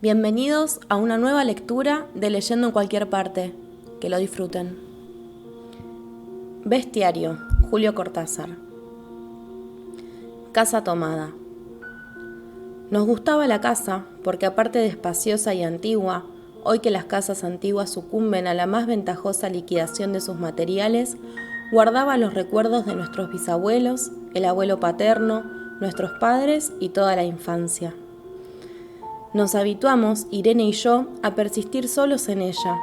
Bienvenidos a una nueva lectura de Leyendo en cualquier parte. Que lo disfruten. Bestiario, Julio Cortázar. Casa tomada. Nos gustaba la casa porque, aparte de espaciosa y antigua, hoy que las casas antiguas sucumben a la más ventajosa liquidación de sus materiales, guardaba los recuerdos de nuestros bisabuelos, el abuelo paterno, nuestros padres y toda la infancia. Nos habituamos, Irene y yo, a persistir solos en ella,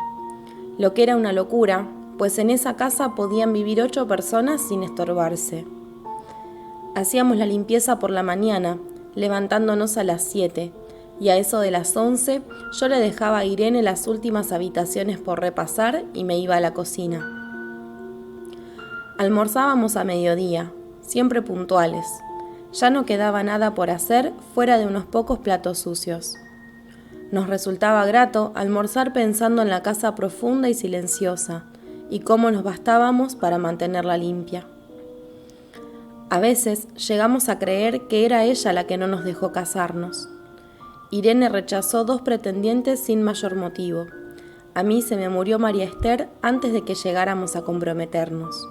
lo que era una locura, pues en esa casa podían vivir 8 personas sin estorbarse. Hacíamos la limpieza por la mañana, levantándonos a las 7, y a eso de las 11 yo le dejaba a Irene las últimas habitaciones por repasar y me iba a la cocina. Almorzábamos a mediodía, siempre puntuales. Ya no quedaba nada por hacer fuera de unos pocos platos sucios. Nos resultaba grato almorzar pensando en la casa profunda y silenciosa, y cómo nos bastábamos para mantenerla limpia. A veces llegamos a creer que era ella la que no nos dejó casarnos. Irene rechazó 2 pretendientes sin mayor motivo. A mí se me murió María Esther antes de que llegáramos a comprometernos.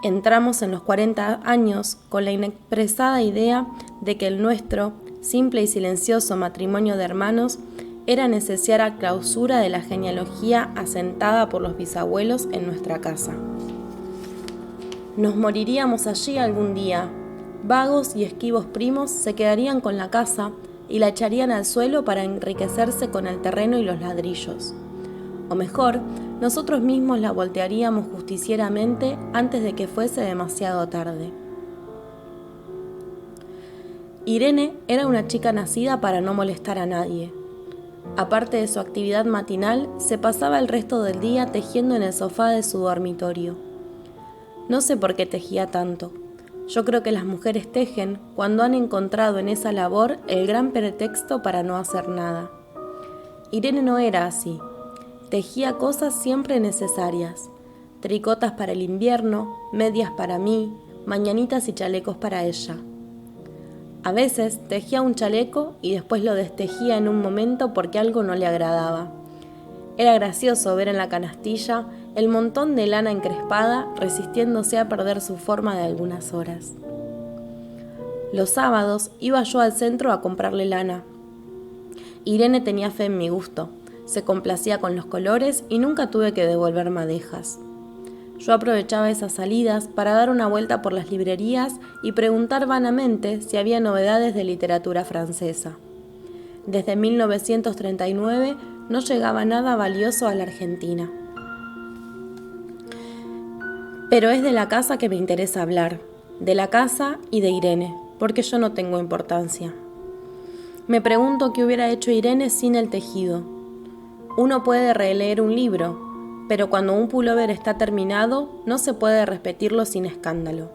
Entramos en los 40 años con la inexpresada idea de que el nuestro, simple y silencioso matrimonio de hermanos, era necesaria clausura de la genealogía asentada por los bisabuelos en nuestra casa. Nos moriríamos allí algún día. Vagos y esquivos primos se quedarían con la casa y la echarían al suelo para enriquecerse con el terreno y los ladrillos. O mejor, nosotros mismos la voltearíamos justicieramente antes de que fuese demasiado tarde. Irene era una chica nacida para no molestar a nadie. Aparte de su actividad matinal, se pasaba el resto del día tejiendo en el sofá de su dormitorio. No sé por qué tejía tanto. Yo creo que las mujeres tejen cuando han encontrado en esa labor el gran pretexto para no hacer nada. Irene no era así. Tejía cosas siempre necesarias, tricotas para el invierno, medias para mí, mañanitas y chalecos para ella. A veces tejía un chaleco y después lo destejía en un momento porque algo no le agradaba. Era gracioso ver en la canastilla el montón de lana encrespada resistiéndose a perder su forma de algunas horas. Los sábados iba yo al centro a comprarle lana. Irene tenía fe en mi gusto. Se complacía con los colores y nunca tuve que devolver madejas. Yo aprovechaba esas salidas para dar una vuelta por las librerías y preguntar vanamente si había novedades de literatura francesa. Desde 1939 no llegaba nada valioso a la Argentina. Pero es de la casa que me interesa hablar, de la casa y de Irene, porque yo no tengo importancia. Me pregunto qué hubiera hecho Irene sin el tejido. Uno puede releer un libro, pero cuando un pullover está terminado, no se puede repetirlo sin escándalo.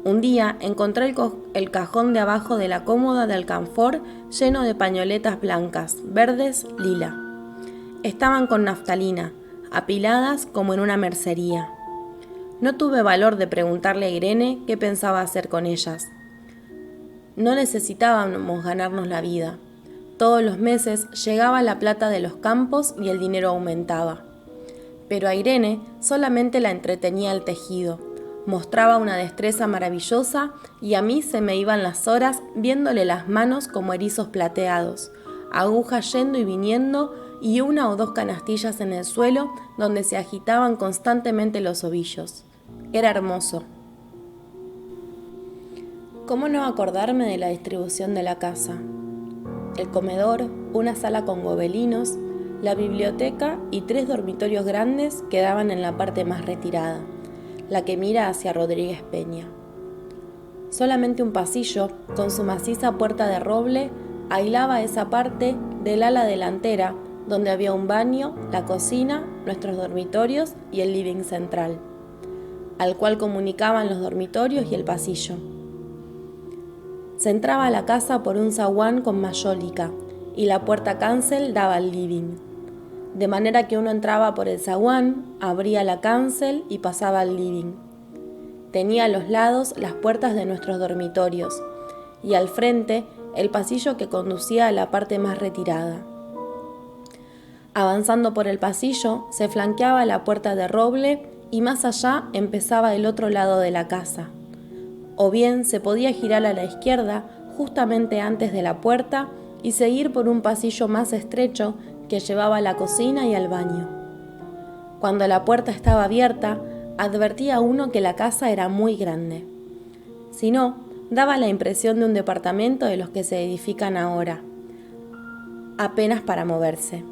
Un día encontré el cajón de abajo de la cómoda de alcanfor lleno de pañoletas blancas, verdes, lila. Estaban con naftalina, apiladas como en una mercería. No tuve valor de preguntarle a Irene qué pensaba hacer con ellas. No necesitábamos ganarnos la vida. Todos los meses llegaba la plata de los campos y el dinero aumentaba. Pero a Irene solamente la entretenía el tejido. Mostraba una destreza maravillosa y a mí se me iban las horas viéndole las manos como erizos plateados, agujas yendo y viniendo y 1 o 2 canastillas en el suelo donde se agitaban constantemente los ovillos. Era hermoso. ¿Cómo no acordarme de la distribución de la casa? El comedor, una sala con gobelinos, la biblioteca y 3 dormitorios grandes quedaban en la parte más retirada, la que mira hacia Rodríguez Peña. Solamente un pasillo, con su maciza puerta de roble, aislaba esa parte del ala delantera, donde había un baño, la cocina, nuestros dormitorios y el living central, al cual comunicaban los dormitorios y el pasillo. Se entraba a la casa por un zaguán con mayólica y la puerta cancel daba al living. De manera que uno entraba por el zaguán, abría la cancel y pasaba al living. Tenía a los lados las puertas de nuestros dormitorios y al frente el pasillo que conducía a la parte más retirada. Avanzando por el pasillo, se flanqueaba la puerta de roble y más allá empezaba el otro lado de la casa. O bien se podía girar a la izquierda justamente antes de la puerta y seguir por un pasillo más estrecho que llevaba a la cocina y al baño. Cuando la puerta estaba abierta, advertía uno que la casa era muy grande. Si no, daba la impresión de un departamento de los que se edifican ahora, apenas para moverse.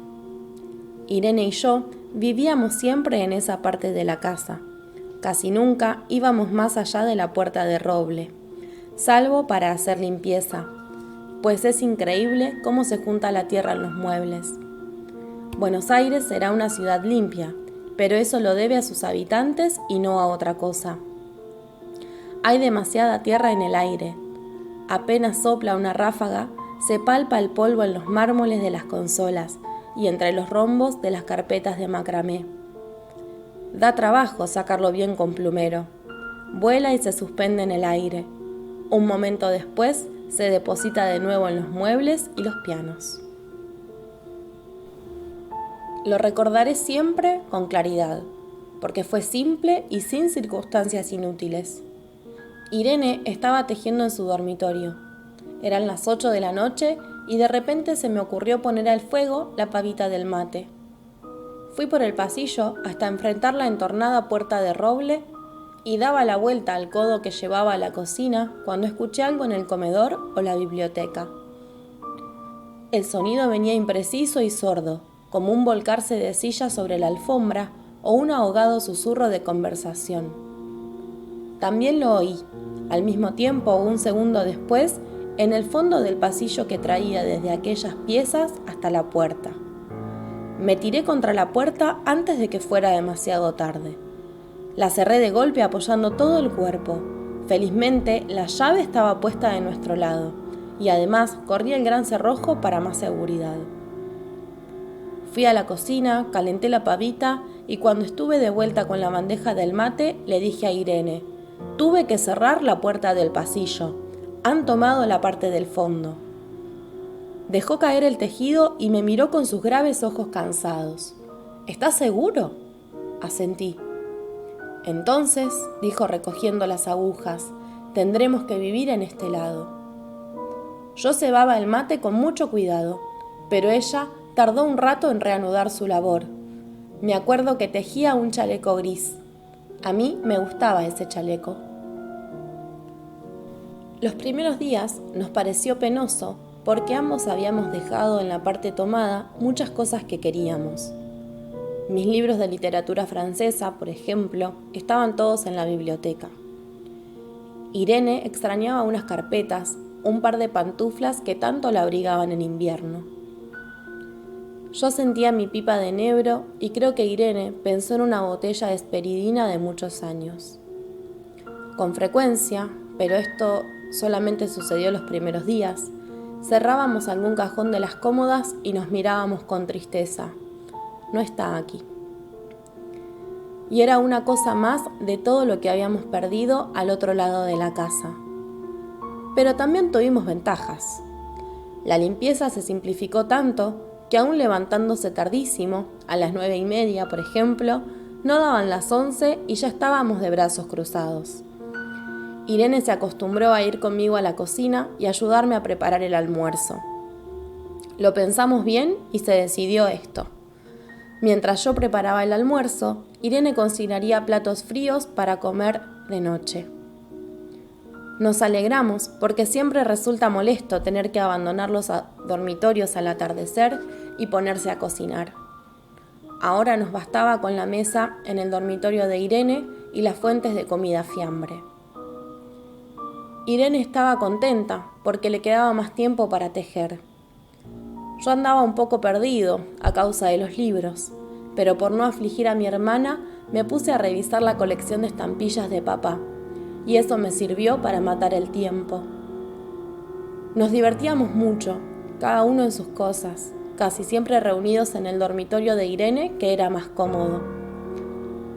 Irene y yo vivíamos siempre en esa parte de la casa. Casi nunca íbamos más allá de la puerta de roble, salvo para hacer limpieza, pues es increíble cómo se junta la tierra en los muebles. Buenos Aires será una ciudad limpia, pero eso lo debe a sus habitantes y no a otra cosa. Hay demasiada tierra en el aire. Apenas sopla una ráfaga, se palpa el polvo en los mármoles de las consolas y entre los rombos de las carpetas de macramé. Da trabajo sacarlo bien con plumero. Vuela y se suspende en el aire. Un momento después se deposita de nuevo en los muebles y los pianos. Lo recordaré siempre con claridad, porque fue simple y sin circunstancias inútiles. Irene estaba tejiendo en su dormitorio. Eran las 8 de la noche y de repente se me ocurrió poner al fuego la pavita del mate. Fui por el pasillo hasta enfrentar la entornada puerta de roble y daba la vuelta al codo que llevaba a la cocina cuando escuché algo en el comedor o la biblioteca. El sonido venía impreciso y sordo, como un volcarse de sillas sobre la alfombra o un ahogado susurro de conversación. También lo oí, al mismo tiempo o un segundo después, en el fondo del pasillo que traía desde aquellas piezas hasta la puerta. Me tiré contra la puerta antes de que fuera demasiado tarde. La cerré de golpe apoyando todo el cuerpo. Felizmente, la llave estaba puesta de nuestro lado y además corría el gran cerrojo para más seguridad. Fui a la cocina, calenté la pavita y cuando estuve de vuelta con la bandeja del mate, le dije a Irene: tuve que cerrar la puerta del pasillo. Han tomado la parte del fondo. Dejó caer el tejido y me miró con sus graves ojos cansados. ¿Estás seguro?, asentí. Entonces, dijo recogiendo las agujas, tendremos que vivir en este lado. Yo cebaba el mate con mucho cuidado, pero ella tardó un rato en reanudar su labor. Me acuerdo que tejía un chaleco gris. A mí me gustaba ese chaleco. Los primeros días nos pareció penoso porque ambos habíamos dejado en la parte tomada muchas cosas que queríamos. Mis libros de literatura francesa, por ejemplo, estaban todos en la biblioteca. Irene extrañaba unas carpetas, un par de pantuflas que tanto la abrigaban en invierno. Yo sentía mi pipa de enebro y creo que Irene pensó en una botella de esperidina de muchos años. Con frecuencia, pero esto solamente sucedió los primeros días, cerrábamos algún cajón de las cómodas y nos mirábamos con tristeza. No está aquí. Y era una cosa más de todo lo que habíamos perdido al otro lado de la casa. Pero también tuvimos ventajas. La limpieza se simplificó tanto que aún levantándose tardísimo, a las 9:30, por ejemplo, no daban las 11 y ya estábamos de brazos cruzados. Irene se acostumbró a ir conmigo a la cocina y ayudarme a preparar el almuerzo. Lo pensamos bien y se decidió esto. Mientras yo preparaba el almuerzo, Irene cocinaría platos fríos para comer de noche. Nos alegramos porque siempre resulta molesto tener que abandonar los dormitorios al atardecer y ponerse a cocinar. Ahora nos bastaba con la mesa en el dormitorio de Irene y las fuentes de comida fiambre. Irene estaba contenta porque le quedaba más tiempo para tejer. Yo andaba un poco perdido a causa de los libros, pero por no afligir a mi hermana me puse a revisar la colección de estampillas de papá, y eso me sirvió para matar el tiempo. Nos divertíamos mucho, cada uno en sus cosas, casi siempre reunidos en el dormitorio de Irene, que era más cómodo.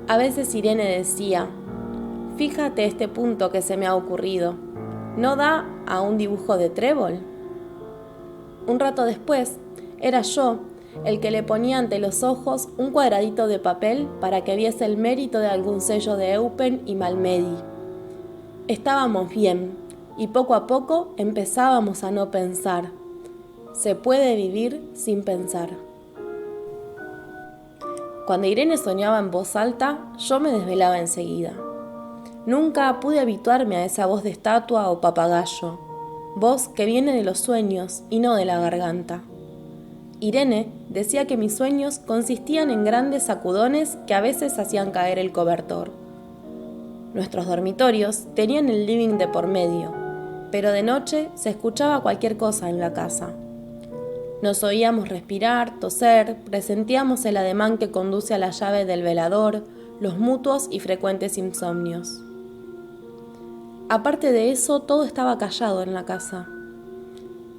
A veces Irene decía: fíjate este punto que se me ha ocurrido, ¿no da a un dibujo de trébol? Un rato después, era yo el que le ponía ante los ojos un cuadradito de papel para que viese el mérito de algún sello de Eupen y Malmedy. Estábamos bien, y poco a poco empezábamos a no pensar. Se puede vivir sin pensar. Cuando Irene soñaba en voz alta, yo me desvelaba enseguida. Nunca pude habituarme a esa voz de estatua o papagayo, voz que viene de los sueños y no de la garganta. Irene decía que mis sueños consistían en grandes sacudones que a veces hacían caer el cobertor. Nuestros dormitorios tenían el living de por medio, pero de noche se escuchaba cualquier cosa en la casa. Nos oíamos respirar, toser, presentíamos el ademán que conduce a la llave del velador, los mutuos y frecuentes insomnios. Aparte de eso, todo estaba callado en la casa.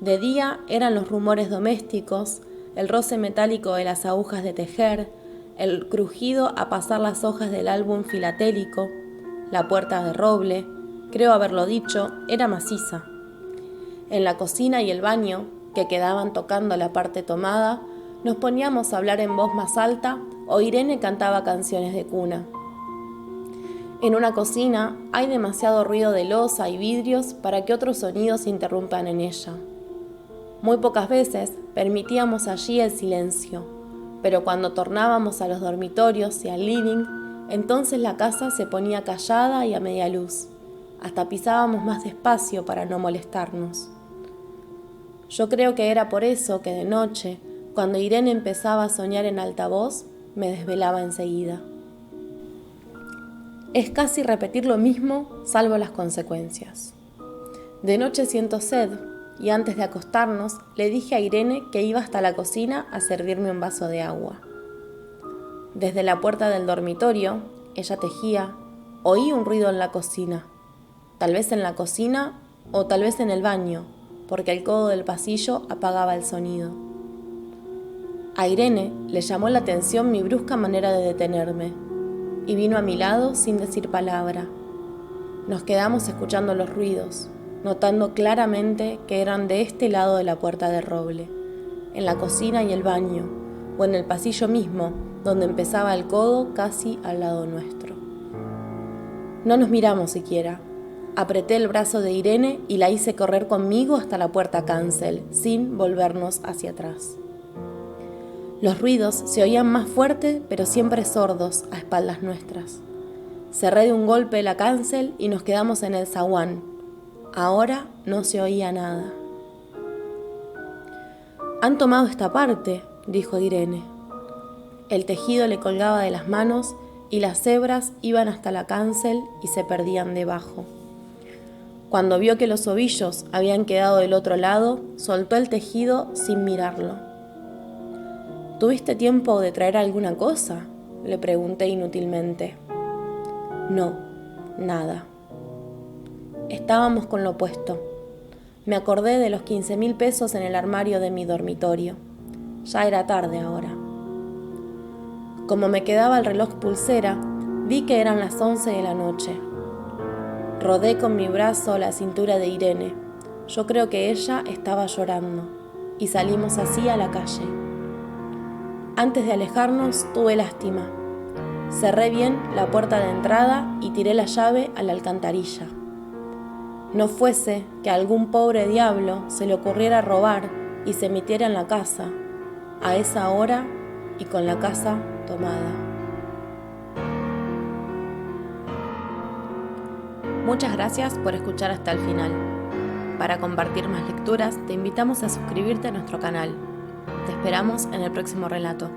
De día eran los rumores domésticos, el roce metálico de las agujas de tejer, el crujido a pasar las hojas del álbum filatélico, la puerta de roble, creo haberlo dicho, era maciza. En la cocina y el baño, que quedaban tocando la parte tomada, nos poníamos a hablar en voz más alta o Irene cantaba canciones de cuna. En una cocina hay demasiado ruido de loza y vidrios para que otros sonidos interrumpan en ella. Muy pocas veces permitíamos allí el silencio, pero cuando tornábamos a los dormitorios y al living, entonces la casa se ponía callada y a media luz. Hasta pisábamos más despacio para no molestarnos. Yo creo que era por eso que de noche, cuando Irene empezaba a soñar en alta voz, me desvelaba enseguida. Es casi repetir lo mismo, salvo las consecuencias. De noche siento sed, y antes de acostarnos, le dije a Irene que iba hasta la cocina a servirme un vaso de agua. Desde la puerta del dormitorio, ella tejía, oí un ruido en la cocina. Tal vez en la cocina o tal vez en el baño, porque el codo del pasillo apagaba el sonido. A Irene le llamó la atención mi brusca manera de detenerme, y vino a mi lado sin decir palabra. Nos quedamos escuchando los ruidos, notando claramente que eran de este lado de la puerta de roble, en la cocina y el baño, o en el pasillo mismo, donde empezaba el codo casi al lado nuestro. No nos miramos siquiera. Apreté el brazo de Irene y la hice correr conmigo hasta la puerta cancel, sin volvernos hacia atrás. Los ruidos se oían más fuerte, pero siempre sordos, a espaldas nuestras. Cerré de un golpe la cancel y nos quedamos en el zaguán. Ahora no se oía nada. «Han tomado esta parte», dijo Irene. El tejido le colgaba de las manos y las hebras iban hasta la cancel y se perdían debajo. Cuando vio que los ovillos habían quedado del otro lado, soltó el tejido sin mirarlo. «¿Tuviste tiempo de traer alguna cosa?», le pregunté inútilmente. «No, nada». Estábamos con lo puesto. Me acordé de los 15.000 pesos en el armario de mi dormitorio. Ya era tarde ahora. Como me quedaba el reloj pulsera, vi que eran las 11 de la noche. Rodé con mi brazo la cintura de Irene. Yo creo que ella estaba llorando, y salimos así a la calle. Antes de alejarnos, tuve lástima. Cerré bien la puerta de entrada y tiré la llave a la alcantarilla. No fuese que a algún pobre diablo se le ocurriera robar y se metiera en la casa, a esa hora y con la casa tomada. Muchas gracias por escuchar hasta el final. Para compartir más lecturas, te invitamos a suscribirte a nuestro canal. Te esperamos en el próximo relato.